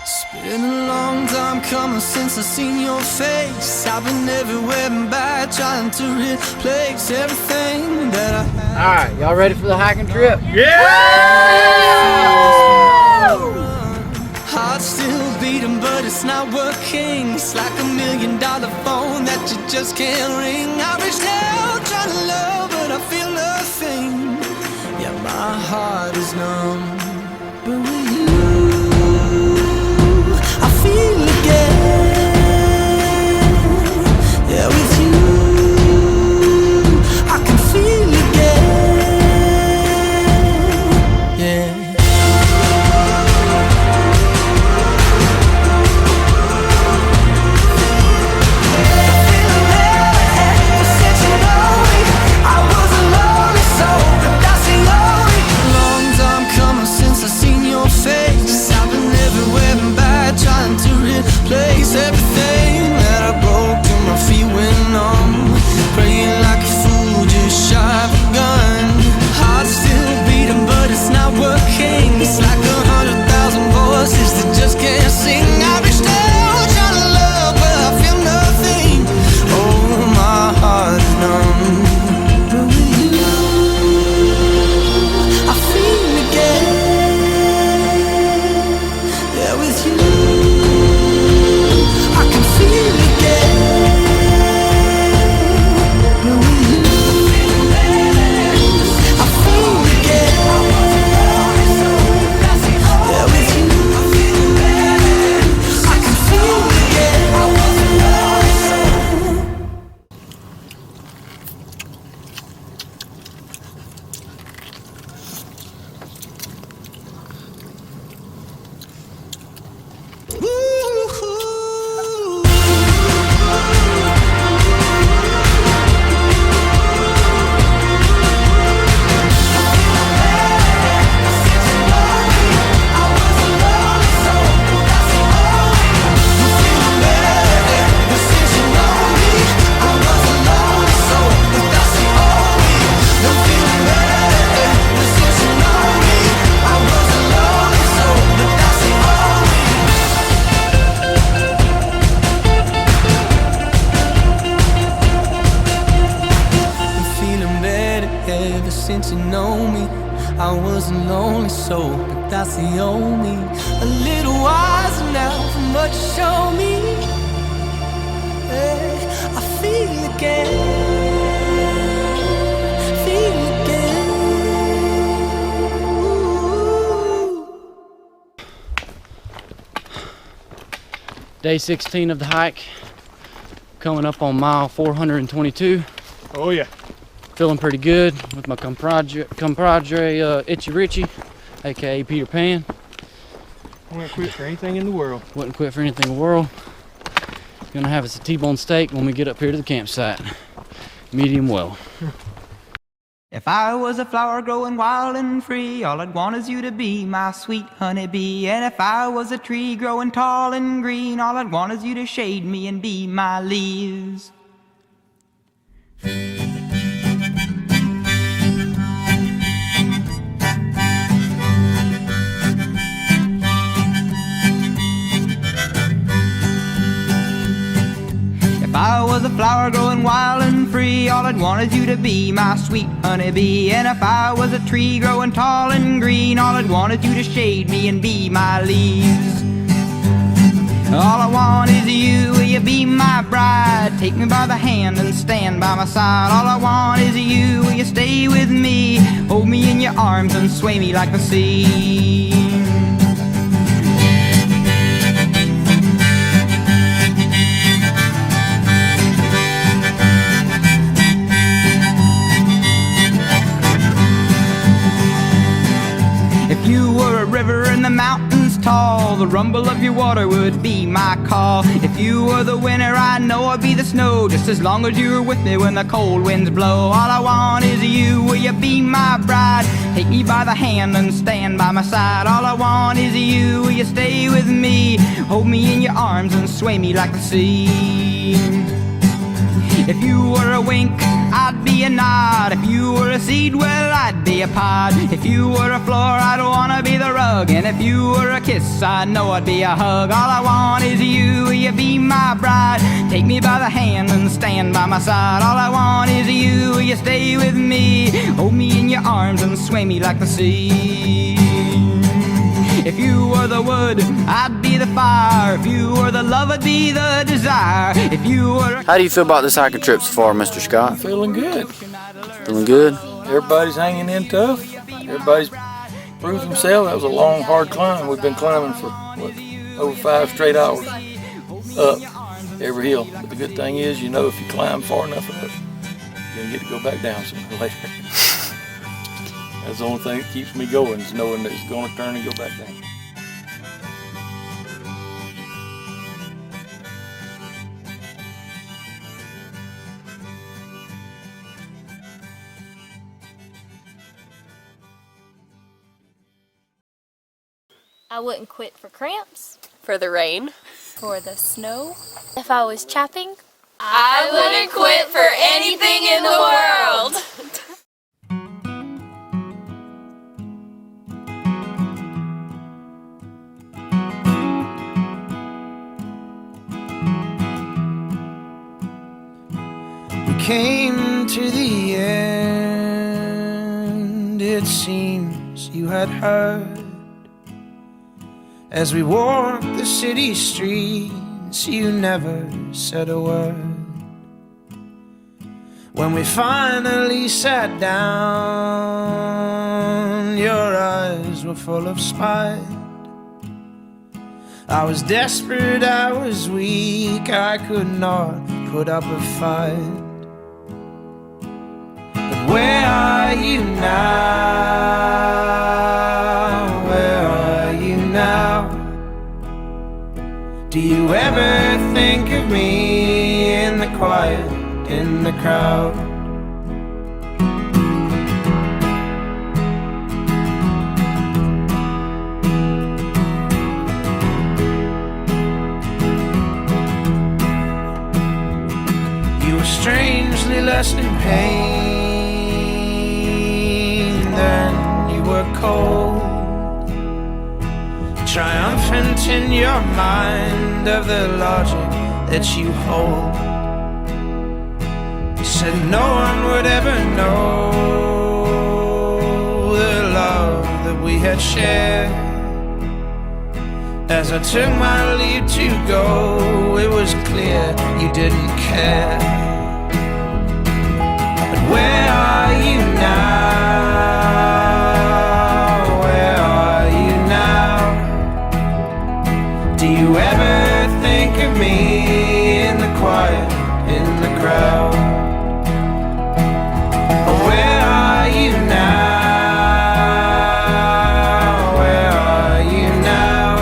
It's been a long time coming since I seen your face. I've been everywhere and back trying to replace everything that I had. Alright, y'all ready for the hiking trip? Yeah! Heart's still beating, but it's not working. It's like $1 million phone that you just can't ring. I reached out trying to love, but I feel nothing. Yeah, my heart is numb. But with you, I feel again. Yeah, with you, I can feel again. Yeah. Place everything that I broke till my feet went numb. Praying like a fool, just shy of a gun. Heart still beating, but it's not working. It's like 100,000 voices that just can't sing. I reached out trying to love, but I feel nothing. Oh, my heart is numb. But with you, I feel again. Yeah, with you. Since you know me, I wasn't lonely, so but that's the only. A little wiser now from what you show me. Hey, I feel again, feel again. Ooh. Day 16 of the hike, coming up on mile 422. Oh yeah. Feeling pretty good with my compadre Itchy Richie, aka Peter Pan. I wouldn't quit for anything in the world. Wouldn't quit for anything in the world. Gonna have us a T-bone steak when we get up here to the campsite. Medium well. If I was a flower growing wild and free, all I'd want is you to be my sweet honeybee. And if I was a tree growing tall and green, all I'd want is you to shade me and be my leaves. If I was a flower growing wild and free, all I'd want is you to be my sweet honeybee. And if I was a tree growing tall and green, all I'd want is you to shade me and be my leaves. All I want is you, will you be my bride? Take me by the hand and stand by my side. All I want is you, will you stay with me? Hold me in your arms and sway me like the sea. If you were a river in the mountains tall, the rumble of your water would be my call. If you were the winter, I know I'd be the snow, just as long as you were with me when the cold winds blow. All I want is you, will you be my bride? Take me by the hand and stand by my side. All I want is you, will you stay with me? Hold me in your arms and sway me like the sea. If you were a wink, I'd be a nod. If you were a seed, well, I'd be a pod. If you were a floor, I'd wanna be the rug. rug. And if you were a kiss, I know I'd be a hug. All I want is you, will you be my bride? Take me by the hand and stand by my side. All I want is you, will you stay with me? Hold me in your arms and sway me like the sea. If you were the wood, I'd be the fire. If you were the love, I'd be the desire. If you were How do you feel about this hiking trip so far, Mr. Scott? Feeling good. Feeling good? Everybody's hanging in tough. Everybody's proved themselves. That was a long, hard climb. We've been climbing for, what, over 5 straight hours up every hill. But the good thing is, you know, if you climb far enough up, you're going to get to go back down sooner or later. That's the only thing that keeps me going, is knowing that it's going to turn and go back down. I wouldn't quit for cramps, For the rain. for the snow. If I was chapping, I wouldn't quit for anything in the world. We came to the end, it seems you had heard. As we walked the city streets, you never said a word. When we finally sat down, your eyes were full of spite. I was desperate, I was weak, I could not put up a fight. But where are you now? Where are you now? Do you ever think of me in the quiet, in the crowd? You were strangely less in pain than you were cold, triumphant in your mind of the logic that you hold. You said no one would ever know the love that we had shared. As I took my leave to go, it was clear you didn't care. But where are you now? Where are you now? Do you ever think of me in the quiet, in the crowd? Where are you now? Where are you now?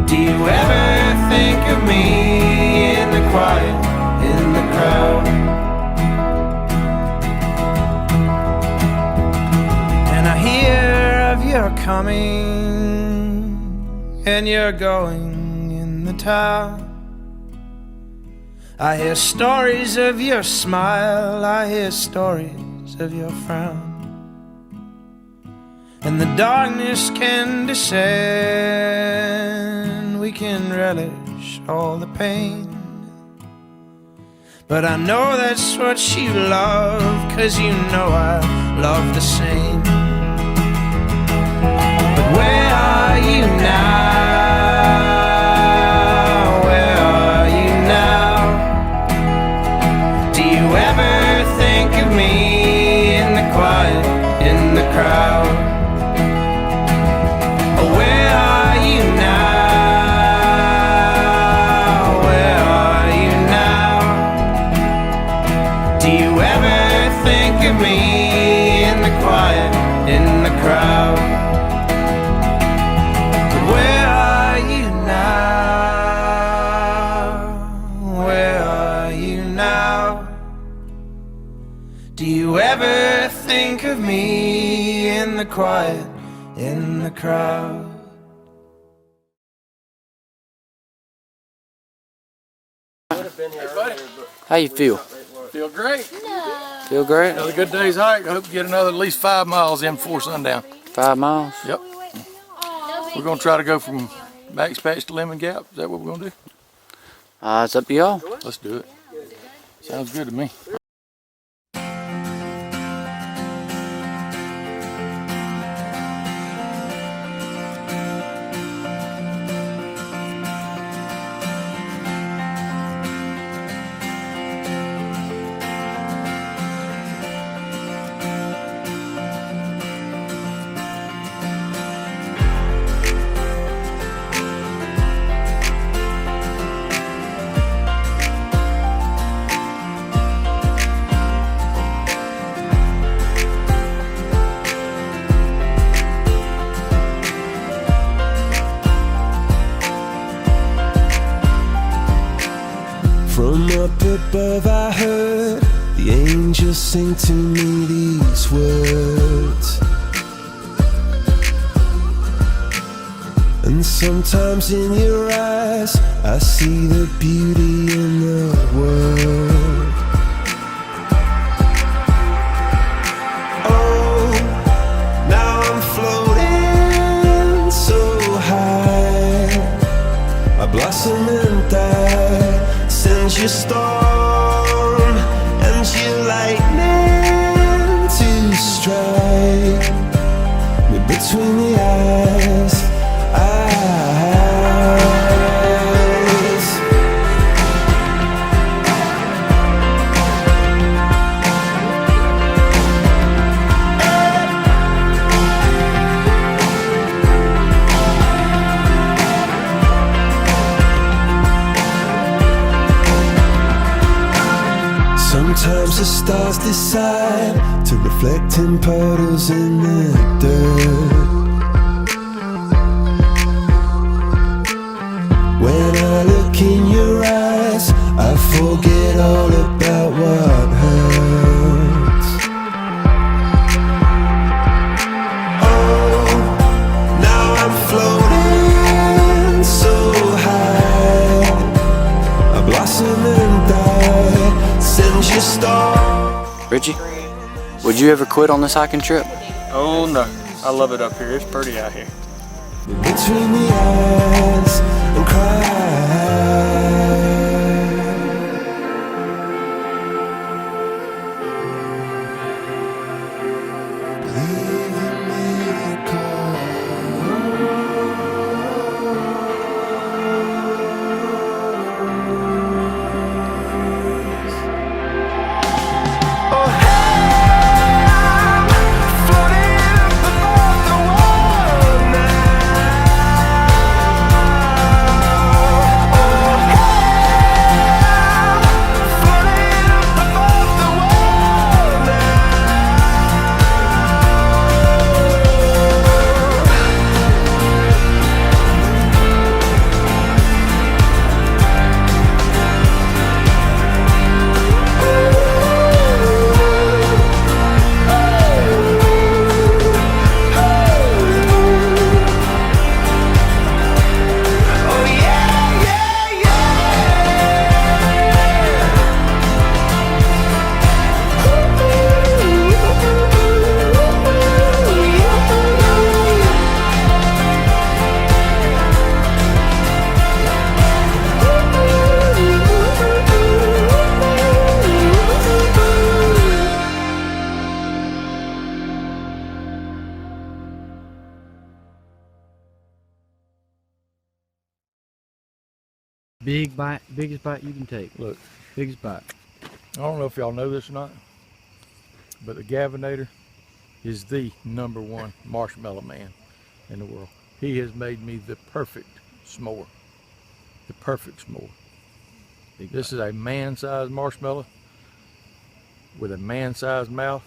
Do you ever think of me in the quiet, in the crowd? And I hear of your coming, and you're going in the town. I hear stories of your smile, I hear stories of your frown. And the darkness can descend, we can relish all the pain. But I know that's what you love, 'cause you know I love the same. But where are you now? Where are you now? Do you ever think of me in the quiet, in the crowd? Where are you now? Where are you now? Do you ever think of me in the quiet, in the crowd? Where are you now? Where are you now? Do you ever think of me in the quiet, in the crowd? How you feel? Feel great. Feel great? Another good day's hike. I hope to get another at least 5 miles in before sundown. 5 miles? Yep. We're gonna try to go from Max Patch to Lemon Gap. Is that what we're gonna do? It's up to y'all. Let's do it. Sounds good to me. From up above I heard the angels sing to me these words. And sometimes in your eyes I see the beauty in the world. Oh, now I'm floating so high, I blossom and die. Send your storm and your lightning to strike me between the eyes. Sometimes the stars decide to reflect in puddles in the dirt. When I look in your eyes, I forget all about what hurts. Oh, now I'm floating so high, I blossom and die. Send your star. Richie, would you ever quit on this hiking trip? Oh no, I love it up here. It's pretty out here. Between the eyes and cry. Believe in Big bite, biggest bite you can take. Look, Biggest bite. I don't know if y'all know this or not, but the Gavinator is the #1 marshmallow man in the world. He has made me the perfect s'more. The perfect s'more. This is a man-sized marshmallow with a man-sized mouth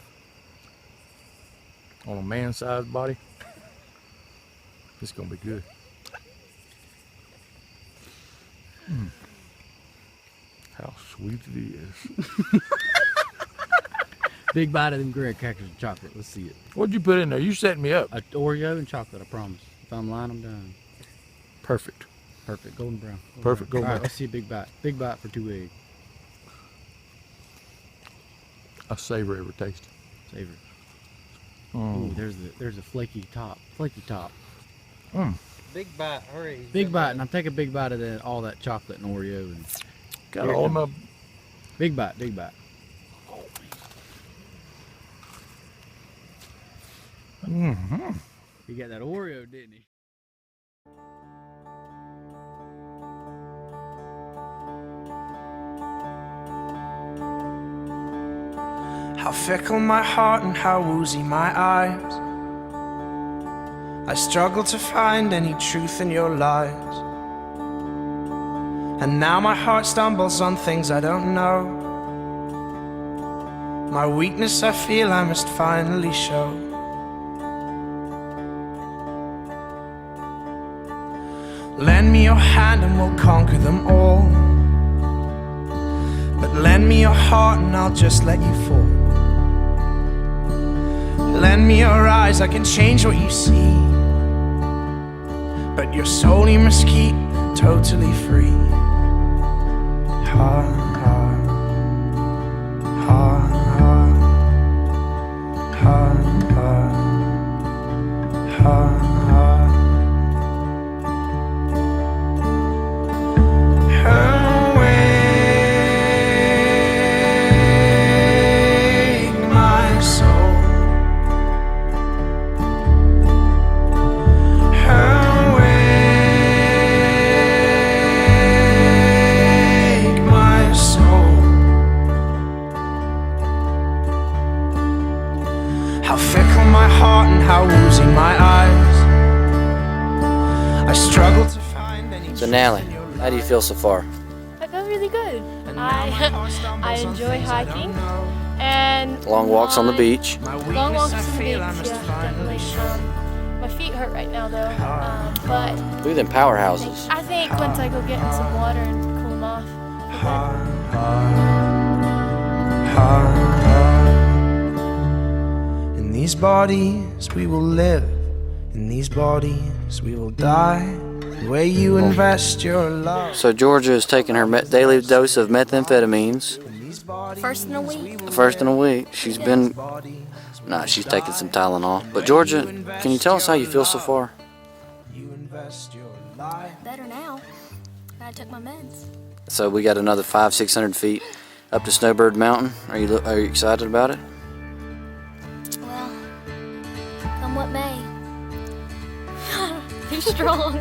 on a man-sized body. It's gonna be good. How sweet it is. Big bite of them graham crackers and chocolate. Let's see it. What'd you put in there? You setting me up. Oreo and chocolate, I promise. If I'm lying, I'm done. Perfect. Perfect. Golden brown. Perfect golden All right, brown. let's see a big bite. Big bite for 2 eggs. I savor every taste. Savor. Ooh, there's a flaky top. Big bite, hurry. Big bite, and I'll take a big bite of all that chocolate and Oreo. And Got all my. big bite. Mm-hmm. He got that Oreo, didn't he? How fickle my heart and how woozy my eyes. I struggle to find any truth in your lies. And now my heart stumbles on things I don't know. My weakness I feel I must finally show. Lend me your hand and we'll conquer them all. But lend me your heart and I'll just let you fall. Lend me your eyes, I can change what you see. But your soul you must keep totally free. Ha, ha, ha, ha, ha, ha, ha. How fickle my heart and how woozy my eyes. I struggle to find any. So Nally, how do you feel so far? I feel really good. I enjoy hiking and Long walks on the beach. long walks on the beach. Yeah, definitely. My feet hurt right now though, but Look at them powerhouses. I think once I go get in some water and cool them off, In these bodies we will live, in these bodies we will die. The way you invest your love. So Georgia is taking her daily dose of methamphetamines. first in a week. The first in a week. She's been, she's taking some Tylenol. But Georgia, can you tell us how you feel so far? Better now. I took my meds. So we got another 500-600 feet up to Snowbird Mountain. Are you excited about it? Well, come what may. Be strong.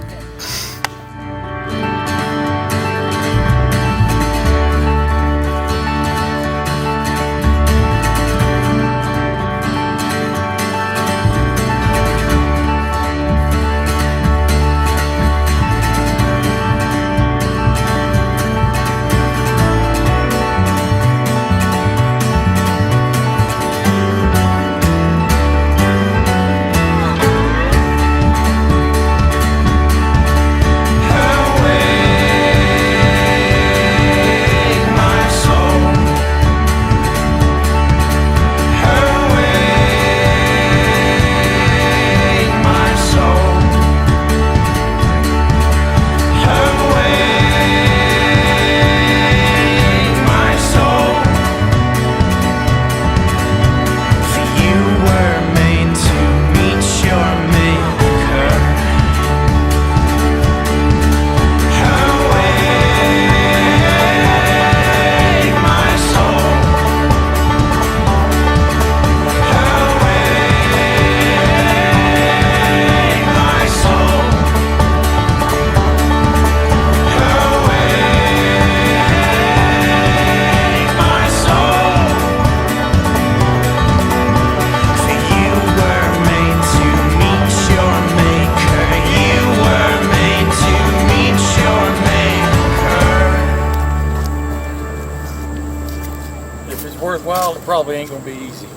Worthwhile, it probably ain't gonna be easy,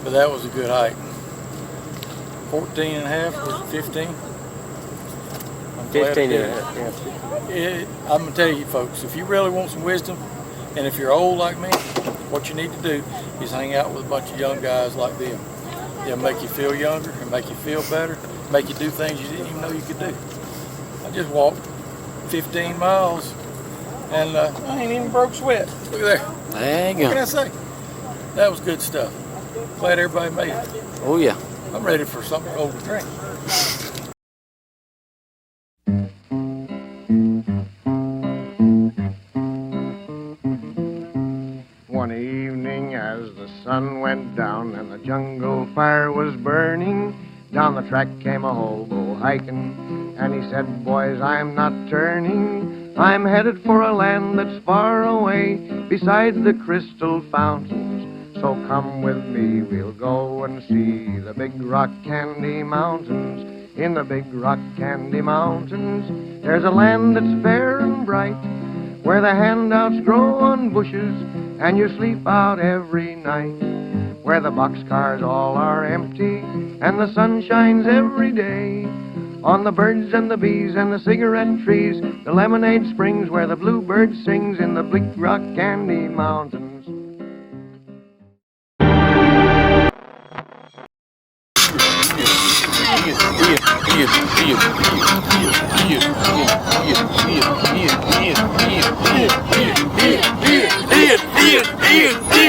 but that was a good hike. 14 and a half or 15? 15 and a half, yeah. I'm gonna tell you folks, if you really want some wisdom, and if you're old like me, what you need to do is hang out with a bunch of young guys like them. They'll make you feel younger and make you feel better, make you do things you didn't even know you could do. I just walked 15 miles and I ain't even broke sweat. Look at there. There you What can go. I say? That was good stuff. Glad everybody made it. Oh yeah. I'm ready for something cold to drink. One evening as the sun went down and the jungle fire was burning, down the track came a hobo hiking, and he said, boys, I'm not turning. I'm headed for a land that's far away, beside the crystal fountains. So come with me, we'll go and see the big rock candy mountains. In the big rock candy mountains, there's a land that's fair and bright, where the handouts grow on bushes and you sleep out every night, where the boxcars all are empty and the sun shines every day on the birds and the bees and the cigarette trees, the lemonade springs where the bluebird sings in the big rock candy mountains. Ian,